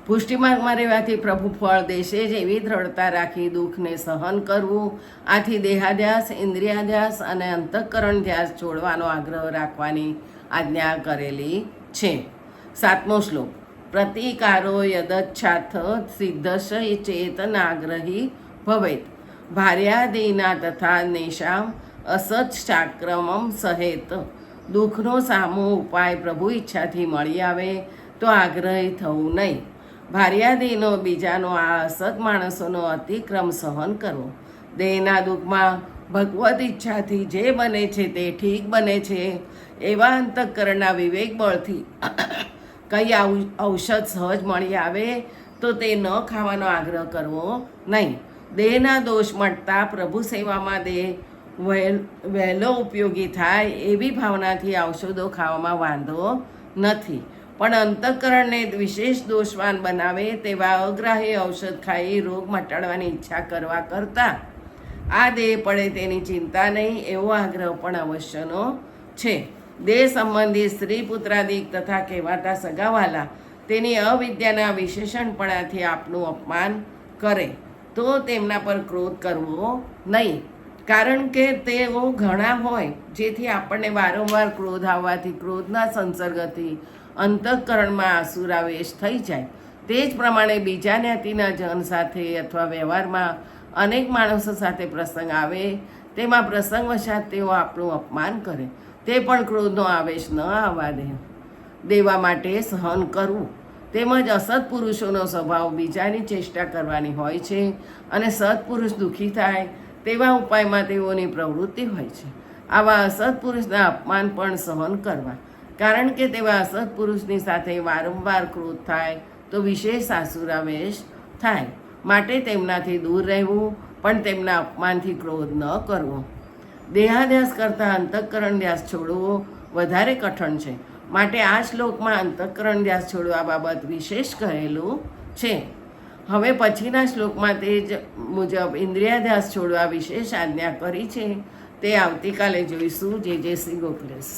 પુષ્ટિમાર્ગમાં રહેવાથી પ્રભુ ફળ દેશે જ એવી દ્રઢતા રાખી દુઃખને સહન કરવું. આથી દેહાધ્યાસ, ઇન્દ્રિયાધ્યાસ અને અંતઃકરણ ધ્યાસ છોડવાનો આગ્રહ રાખવાની આજ્ઞા કરેલી છે. 7મો શ્લોક. પ્રતિકારો યદચ્છાથ સિદ્ધશ ચેતનાગ્રહી ભવેત ભાર્યાદીના તથા નેશામ અસચ્ચાક્રમમ સહેત. દુઃખનો સામો ઉપાય પ્રભુ ઈચ્છાથી મળી આવે તો આગ્રહી થવું નહીં. ભાર્યાદીનો બીજાનો આ અસત માણસોનો અતિક્રમ સહન કરવો. દેહના દુઃખમાં ભગવદ ઈચ્છાથી જે બને છે તે ઠીક બને છે એવા અંતઃકરણના વિવેક બળથી કંઈ ઔષધ સહજ મળી આવે તો તે ન ખાવાનો આગ્રહ કરવો નહીં. દેહના દોષ મળતા પ્રભુ સેવામાં દેહ વહેલો ઉપયોગી થાય એવી ભાવનાથી ઔષધો ખાવામાં વાંધો નથી. પણ અંતઃકરણને વિશેષ દોષવાન બનાવે તેવા અગ્રાહી ઔષધ ખાઈ રોગ મટાડવાની ઈચ્છા કરવા કરતાં આ દેહ પડે તેની ચિંતા નહીં એવો આગ્રહ પણ અવશ્યનો છે. દેહ સંબંધી સ્ત્રી પુત્રાદિક તથા કહેવાતા સગાવાલા તેની અવિદ્યાના વિશેષણપણાથી આપનું અપમાન કરે તો તેમના પર ક્રોધ કરવો નહીં. કારણ કે તેઓ ઘણા હોય જેથી આપણને વારંવાર ક્રોધ આવવાથી ક્રોધના સંસર્ગથી અંતઃકરણમાં આસુરાવેશ થઈ જાય. તે જ પ્રમાણે બીજા જ્ઞાતિના જન સાથે અથવા વ્યવહારમાં અનેક માણસો સાથે પ્રસંગ આવે તેમાં પ્રસંગવશાત તેઓ આપણું અપમાન કરે તે પણ ક્રોધનો આવેશ ન આવવા દેવા માટે સહન કરવું. તેમજ અસત્પુરુષોનો સ્વભાવ બીજાની ચેષ્ટા કરવાની હોય છે અને સત્પુરુષ દુઃખી થાય તેવા ઉપાયમાં તેઓની પ્રવૃત્તિ હોય છે. આવા અસત્પુરુષના અપમાન પણ સહન કરવા. કારણ કે તેવા અસત્પુરુષની સાથે વારંવાર ક્રોધ થાય તો વિશેષ આસુરાવેશ થાય. માટે તેમનાથી દૂર રહેવું પણ તેમના અપમાનથી ક્રોધ ન કરવો. દેહાધ્યાસ કરતાં અંતઃકરણ ધ્યાસ છોડવો વધારે કઠણ છે. માટે આ શ્લોકમાં અંતઃકરણ ધ્યાસ છોડવા બાબત વિશેષ કહેલું છે. હવે પછીના શ્લોકમાં તે જ મુજબ ઇન્દ્રિયાધ્યાસ છોડવા વિશેષ આજ્ઞા કરી છે. તે આવતીકાલે જોઈશું. જય શ્રી ગોખલેશ.